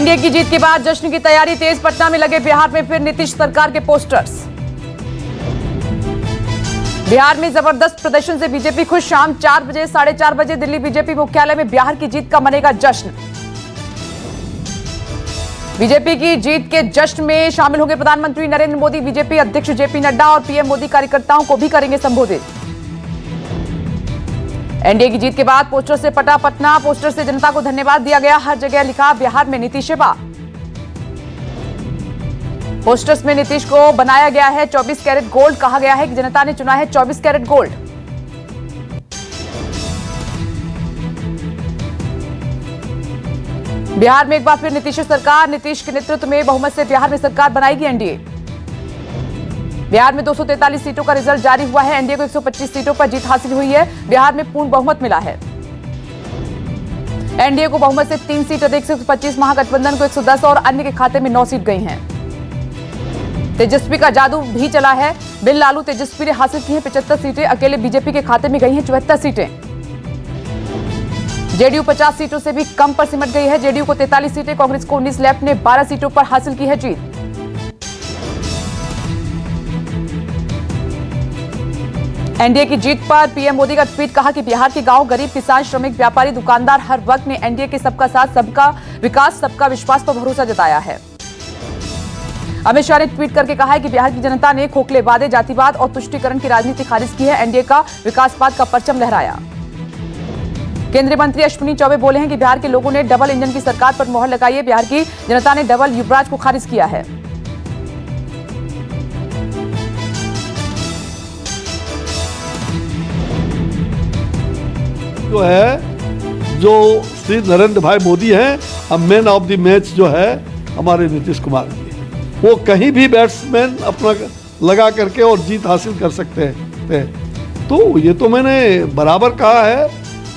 NDA की जीत के बाद जश्न की तैयारी तेज। पटना में लगे बिहार में फिर नीतीश सरकार के पोस्टर्स। बिहार में जबरदस्त प्रदर्शन से बीजेपी खुश। शाम 4 बजे 4:30 बजे दिल्ली बीजेपी मुख्यालय में बिहार की जीत का मनेगा जश्न। बीजेपी की जीत के जश्न में शामिल होंगे प्रधानमंत्री नरेंद्र मोदी। बीजेपी अध्यक्ष जेपी नड्डा और पीएम मोदी कार्यकर्ताओं को भी करेंगे संबोधित। एनडीए की जीत के बाद पोस्टर से पटा पटना। पोस्टर से जनता को धन्यवाद दिया गया। हर जगह लिखा बिहार में नीतीश बा। पोस्टर्स में नीतीश को बनाया गया है 24 कैरेट गोल्ड। कहा गया है कि जनता ने चुना है 24 कैरेट गोल्ड। बिहार में एक बार फिर नीतीश सरकार। नीतीश के नेतृत्व में बहुमत से बिहार में सरकार बनाएगी एनडीए। बिहार में 243 सीटों का रिजल्ट जारी हुआ है। एनडीए को 125 सीटों पर जीत हासिल हुई है। बिहार में पूर्ण बहुमत मिला है। एनडीए को बहुमत से 3 सीट अधिक से 125, महागठबंधन को 110 और अन्य के खाते में 9 सीट गई हैं। तेजस्वी का जादू भी चला है। बिन लालू तेजस्वी ने हासिल की हैं 75 सीटें। अकेले बीजेपी के खाते में गई हैं 74 सीटें। जेडीयू 50 सीटों से भी कम पर सिमट गई है। जेडीयू को 43 सीटें, कांग्रेस को 19, लेफ्ट ने 12 सीटों पर हासिल की है जीत। एनडीए की जीत पर पीएम मोदी का ट्वीट। कहा कि बिहार के गांव, गरीब, किसान, श्रमिक, व्यापारी, दुकानदार हर वर्ग ने एनडीए के सबका साथ, सबका विकास, सबका विश्वास पर भरोसा जताया है। अमित शाह ने ट्वीट करके कहा है कि बिहार की जनता ने खोखले वादे, जातिवाद और तुष्टीकरण की राजनीति खारिज की है। एनडीए का विकासवाद का परचम लहराया। केंद्रीय मंत्री अश्विनी चौबे बोले हैं कि बिहार के लोगों ने डबल इंजन की सरकार पर मोहर लगाई है। बिहार की जनता ने डबल युवराज को खारिज किया है। जो है जो श्री नरेंद्र भाई मोदी हैं, अब मैन ऑफ द मैच जो है हमारे नीतीश कुमार जी। वो कहीं भी बैट्समैन अपना लगा करके और जीत हासिल कर सकते हैं। तो ये तो मैंने बराबर कहा है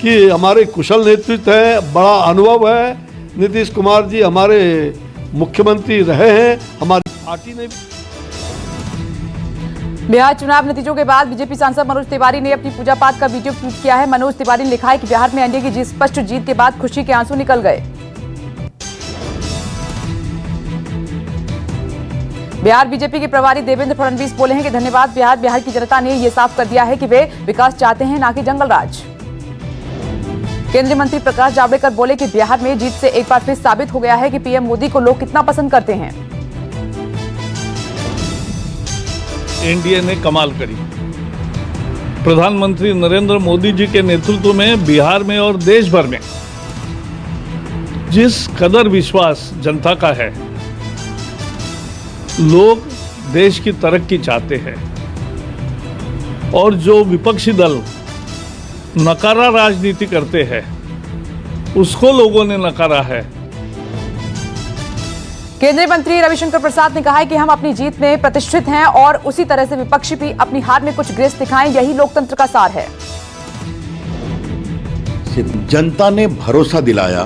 कि हमारे कुशल नेतृत्व है, बड़ा अनुभव है। नीतीश कुमार जी हमारे मुख्यमंत्री रहे हैं। हमारी पार्टी ने बिहार चुनाव नतीजों के बाद बीजेपी सांसद मनोज तिवारी ने अपनी पूजा पाठ का वीडियो ट्वीट किया है। मनोज तिवारी ने लिखा है कि बिहार में एनडीए की स्पष्ट जीत के बाद खुशी के आंसू निकल गए। बिहार बीजेपी के प्रभारी देवेंद्र फडणवीस बोले हैं कि धन्यवाद बिहार की जनता ने यह साफ कर दिया है कि वे विकास चाहते हैं, ना कि जंगल राज। केंद्रीय मंत्री प्रकाश जावड़ेकर बोले कि बिहार में जीत से एक बार फिर साबित हो गया है कि पीएम मोदी को लोग कितना पसंद करते हैं। एनडीए ने कमाल करी। प्रधानमंत्री नरेंद्र मोदी जी के नेतृत्व में बिहार में और देश भर में जिस कदर विश्वास जनता का है, लोग देश की तरक्की चाहते हैं और जो विपक्षी दल नकारा राजनीति करते हैं उसको लोगों ने नकारा है। केंद्रीय मंत्री रविशंकर प्रसाद ने कहा है कि हम अपनी जीत में प्रतिष्ठित हैं और उसी तरह से विपक्षी भी अपनी हार में कुछ ग्रेस दिखाएं। यही लोकतंत्र का सार है। जनता ने भरोसा दिलाया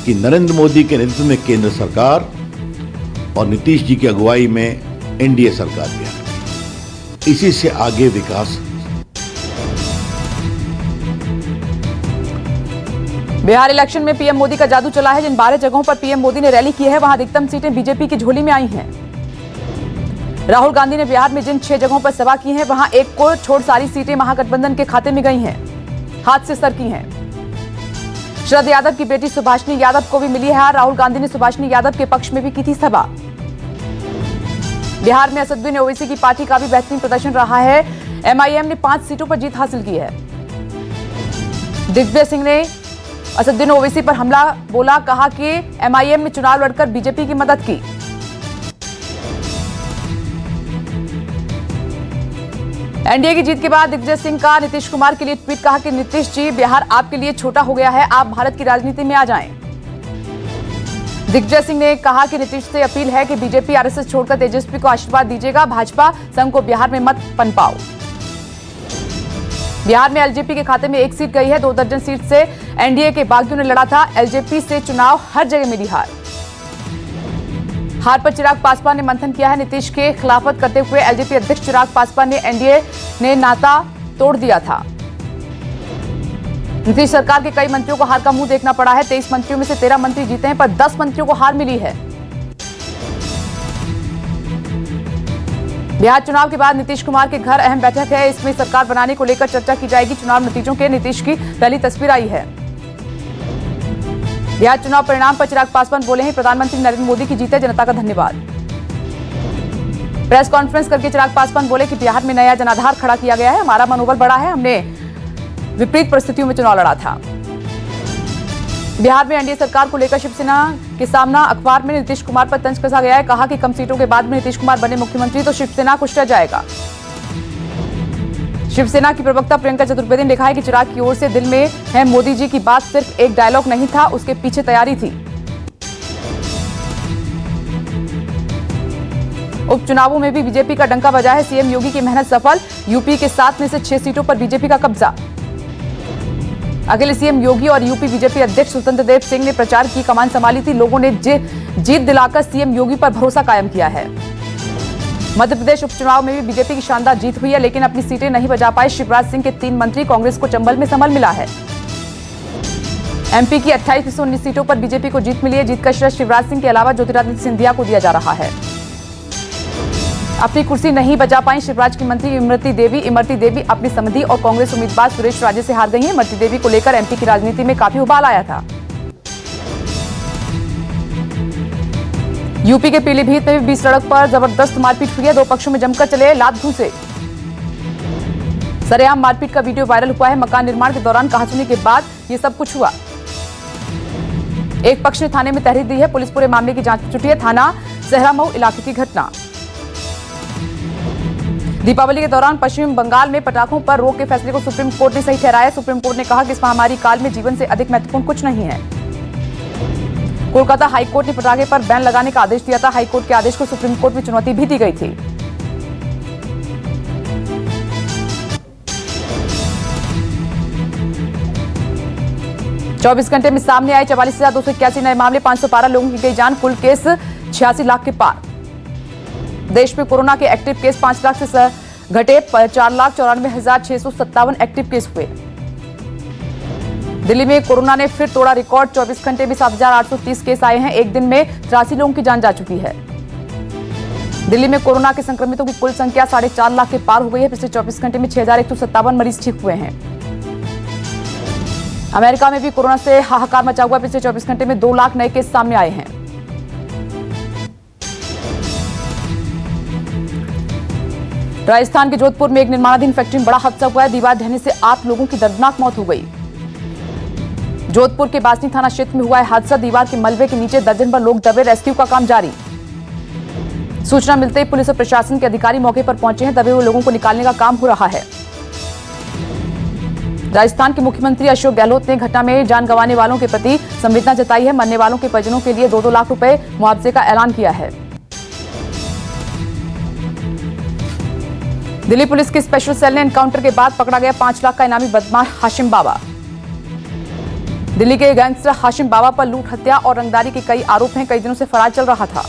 कि नरेंद्र मोदी के नेतृत्व में केंद्र सरकार और नीतीश जी की अगुवाई में एनडीए सरकार बिहार, इसी से आगे विकास। बिहार इलेक्शन में पीएम मोदी का जादू चला है। जिन 12 जगहों पर पीएम मोदी ने रैली की है, वहां अधिकतम सीटें बीजेपी की झोली में आई हैं। राहुल गांधी ने बिहार में जिन 6 जगहों पर सभा की है, वहां एक को छोड़ सारी सीटें महागठबंधन के खाते में गई हैं, हाथ से सरकी हैं। शरद यादव की बेटी सुभाषिनी यादव को भी मिली है। राहुल गांधी ने सुभाषिनी यादव के पक्ष में भी की थी सभा। बिहार में असदुद्दीन ओवैसी की पार्टी का भी बेहतरीन प्रदर्शन रहा है। एमआईएम ने 5 सीटों पर जीत हासिल की है। दिग्विजय सिंह ने असदुद्दीन ओवैसी पर हमला बोला। कहा कि एमआईएम ने चुनाव लड़कर बीजेपी की मदद की। एनडीए की जीत के बाद दिग्विजय सिंह का नीतीश कुमार के लिए ट्वीट। कहा कि नीतीश जी, बिहार आपके लिए छोटा हो गया है, आप भारत की राजनीति में आ जाएं। दिग्विजय सिंह ने कहा कि नीतीश से अपील है कि बीजेपी आरएसएस छोड़कर तेजस्वी को आशीर्वाद दीजिएगा। भाजपा संघ को बिहार में मत पनपाओ। बिहार में एलजेपी के खाते में 1 सीट गई है। 2 दर्जन सीट से एनडीए के बागियों ने लड़ा था। एलजेपी से चुनाव हर जगह मिली हार। हार पर चिराग पासवान ने मंथन किया है। नीतीश के खिलाफत करते हुए एलजेपी अध्यक्ष चिराग पासवान ने एनडीए ने नाता तोड़ दिया था। नीतीश सरकार के कई मंत्रियों को हार का मुंह देखना पड़ा है। 23 मंत्रियों में से 13 मंत्री जीते हैं, पर 10 मंत्रियों को हार मिली है। बिहार चुनाव के बाद नीतीश कुमार के घर अहम बैठक है। इसमें सरकार बनाने को लेकर चर्चा की जाएगी। चुनाव नतीजों के नीतीश की पहली तस्वीर आई है। बिहार चुनाव परिणाम पर चिराग पासवान बोले हैं, प्रधानमंत्री नरेंद्र मोदी की जीत है, जनता का धन्यवाद। प्रेस कॉन्फ्रेंस करके चिराग पासवान बोले कि बिहार में नया जनाधार खड़ा किया गया है, हमारा मनोबल बढ़ा है, हमने विपरीत परिस्थितियों में चुनाव लड़ा था। बिहार में एनडीए सरकार को लेकर शिवसेना के सामना अखबार में नीतीश कुमार पर तंज कसा गया है। कहा कि कम सीटों के बाद में नीतीश कुमार बने मुख्यमंत्री तो शिवसेना कुछ रह जाएगा। शिवसेना की प्रवक्ता प्रियंका चतुर्वेदी ने लिखा है कि चिराग की ओर से दिल में है मोदी जी की बात सिर्फ एक डायलॉग नहीं था, उसके पीछे तैयारी थी। उपचुनावों में भी बीजेपी का डंका बजा है। सीएम योगी की मेहनत सफल, यूपी के 7 में से 6 सीटों पर बीजेपी का कब्जा। अकेले सीएम योगी और यूपी बीजेपी अध्यक्ष स्वतंत्र देव सिंह ने प्रचार की कमान संभाली थी। लोगों ने जीत दिलाकर सीएम योगी पर भरोसा कायम किया है। मध्य प्रदेश उपचुनाव में भी बीजेपी की शानदार जीत हुई है, लेकिन अपनी सीटें नहीं बचा पाए शिवराज सिंह के 3 मंत्री। कांग्रेस को चंबल में संबल मिला है। एमपी की 28 में से 19 सीटों पर बीजेपी को जीत मिली है। जीत का श्रेय शिवराज सिंह के अलावा ज्योतिरादित्य सिंधिया को दिया जा रहा है। अपनी कुर्सी नहीं बचा पाई शिवराज की मंत्री इमरती देवी अपनी समधी और कांग्रेस उम्मीदवार सुरेश राजे से हार गई हैं। इमरती देवी को लेकर एमपी की राजनीति में काफी उबाल आया था। यूपी के पीलीभीत में भी बीच सड़क पर जबरदस्त मारपीट हुई है। 2 पक्षों में जमकर चले लात घूंसे। सरेआम मारपीट का वीडियो वायरल हुआ है। मकान निर्माण के दौरान कहासुनी के बाद यह सब कुछ हुआ। एक पक्ष ने थाने में तहरीर दी है। पुलिस पूरे मामले की जांच में जुटी है। थाना सहरामऊ इलाके की घटना। दीपावली के दौरान पश्चिम बंगाल में पटाखों पर रोक के फैसले को सुप्रीम कोर्ट ने सही ठहराया। सुप्रीम कोर्ट ने कहा कि इस महामारी काल में जीवन से अधिक महत्वपूर्ण कुछ नहीं है। कोलकाता हाईकोर्ट ने पटाखे पर बैन लगाने का आदेश दिया था। हाईकोर्ट के आदेश को सुप्रीम कोर्ट में चुनौती भी दी गई थी। चौबीस घंटे में सामने आए 44,281 नए मामले, 512 लोगों की गई जान, कुल केस 86 लाख के पार। देश में कोरोना के एक्टिव केस 5 लाख से घटे 4,94,657 एक्टिव केस हुए। दिल्ली में कोरोना ने फिर तोड़ा रिकॉर्ड। 24 घंटे में 7,830 केस आए हैं। एक दिन में 83 लोगों की जान जा चुकी है। दिल्ली में कोरोना के संक्रमितों की कुल संख्या 4.5 लाख के पार हो गई है। पिछले 24 घंटे में 6,157 मरीज ठीक हुए हैं। अमेरिका में भी कोरोना से हाहाकार मचा हुआ। पिछले 24 घंटे में 2 लाख नए केस सामने आए हैं। राजस्थान के जोधपुर में एक निर्माणाधीन फैक्ट्री में बड़ा हादसा हुआ है। दीवार ढहने से 8 लोगों की दर्दनाक मौत हो गई। जोधपुर के बासनी थाना क्षेत्र में हुआ है हादसा। दीवार के मलबे के नीचे दर्जन भर लोग दबे, रेस्क्यू का काम जारी। सूचना मिलते ही पुलिस और प्रशासन के अधिकारी मौके पर पहुंचे हैं। दबे हुए लोगों को निकालने का काम हो रहा है। राजस्थान के मुख्यमंत्री अशोक गहलोत ने घटना में जान गंवाने वालों के प्रति संवेदना जताई है। मरने वालों के परिजनों के लिए 2-2 लाख रुपए मुआवजे का ऐलान किया है। दिल्ली पुलिस के स्पेशल सेल ने एनकाउंटर के बाद पकड़ा गया 5 लाख का इनामी बदमाश हाशिम बाबा। दिल्ली के गैंगस्टर हाशिम बाबा पर लूट, हत्या और रंगदारी के कई आरोप हैं। कई दिनों से फरार चल रहा था।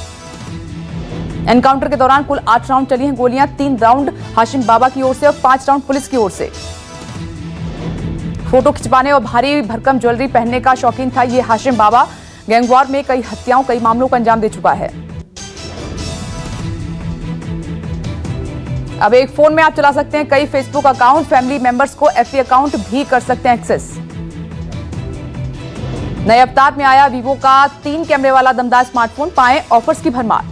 एनकाउंटर के दौरान कुल 8 राउंड चली हैं गोलियां। 3 राउंड हाशिम बाबा की ओर से और 5 राउंड पुलिस की ओर से। फोटो खिंचवाने और भारी भरकम ज्वेलरी पहनने का शौकीन था ये हाशिम बाबा। गैंगवार में कई हत्याओं, कई मामलों को अंजाम दे चुका है। अब एक फोन में आप चला सकते हैं कई फेसबुक अकाउंट। फैमिली मेंबर्स को एफबी अकाउंट भी कर सकते हैं एक्सेस। नए अवतार में आया वीवो का 3 कैमरे वाला दमदार स्मार्टफोन, पाएं ऑफर्स की भरमार।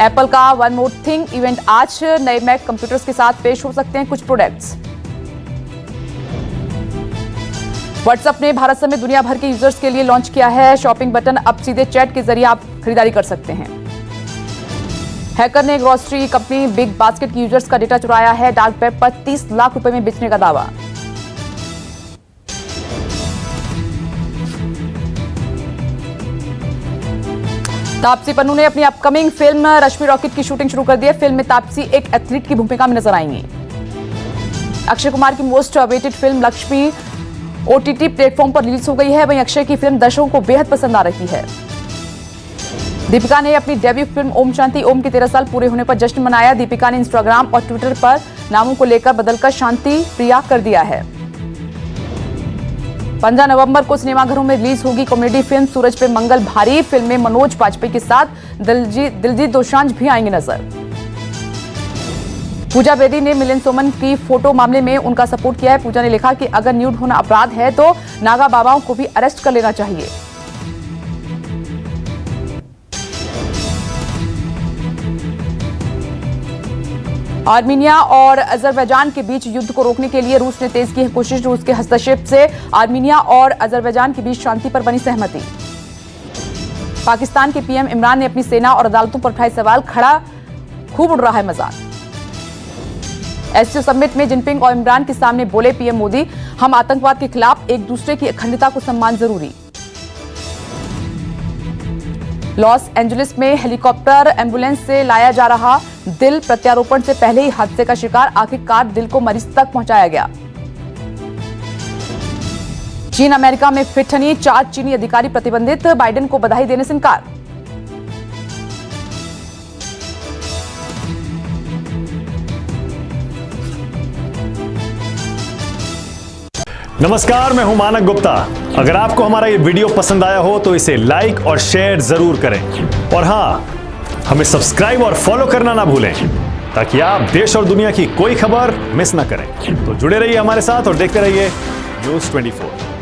एप्पल का वन मोर थिंग इवेंट आज। नए मैक कंप्यूटर्स के साथ पेश हो सकते हैं कुछ प्रोडक्ट्स। व्हाट्सएप ने भारत समेत दुनिया भर के यूजर्स के लिए लॉन्च किया है शॉपिंग बटन। अब सीधे चैट के जरिए आप खरीदारी कर सकते हैं। हैकर ने ग्रोसरी कंपनी बिग बास्केट की यूजर्स का डेटा चुराया है। डार्क वेब पर 30 लाख रुपए में बेचने का दावा। तापसी पन्नू ने अपनी अपकमिंग फिल्म रश्मि रॉकेट की शूटिंग शुरू कर दी है। फिल्म में तापसी एक एथलीट की भूमिका में नजर आएंगी। अक्षय कुमार की most awaited film Lakshmi OTT platform पर रिलीज हो गई है। वहीं अक्षय की फिल्म दर्शकों को बेहद पसंद आ रही है। दीपिका ने अपनी डेब्यू फिल्म ओम शांति ओम के 13 साल पूरे होने पर जश्न मनाया। दीपिका ने इंस्टाग्राम और ट्विटर पर नामों को लेकर बदलकर शांति प्रिया कर दिया है। 15 नवंबर को सिनेमाघरों में रिलीज होगी कॉमेडी फिल्म सूरज पे मंगल भारी। फिल्म में मनोज बाजपेयी के साथ दिलजीत दोसांझ भी आएंगे नजर। पूजा बेदी ने मिलिंद सोमन की फोटो मामले में उनका सपोर्ट किया है। पूजा ने लिखा कि अगर न्यूड होना अपराध है तो नागा बाबाओं को भी अरेस्ट कर लेना चाहिए। आर्मीनिया और अजरबैजान के बीच युद्ध को रोकने के लिए रूस ने तेज की है कोशिश। रूस के हस्तक्षेप से आर्मीनिया और अजरबैजान के बीच शांति पर बनी सहमति। पाकिस्तान के पीएम इमरान ने अपनी सेना और अदालतों पर उठाए सवाल। खड़ा खूब उड़ रहा है मजाक। एससीओ समिट में जिनपिंग और इमरान के सामने बोले पीएम मोदी, हम आतंकवाद के खिलाफ एक दूसरे की अखंडता को सम्मान जरूरी। लॉस एंजलिस में हेलीकॉप्टर एम्बुलेंस से लाया जा रहा दिल प्रत्यारोपण से पहले ही हादसे का शिकार। आखिरकार दिल को मरीज तक पहुंचाया गया। चीन अमेरिका में फिटनी, 4 चीनी अधिकारी प्रतिबंधित। बाइडेन को बधाई देने से इनकार। नमस्कार, मैं हूं मानक गुप्ता। अगर आपको हमारा ये वीडियो पसंद आया हो तो इसे लाइक और शेयर जरूर करें और हां, हमें सब्सक्राइब और फॉलो करना ना भूलें ताकि आप देश और दुनिया की कोई खबर मिस ना करें। तो जुड़े रहिए हमारे साथ और देखते रहिए News 24।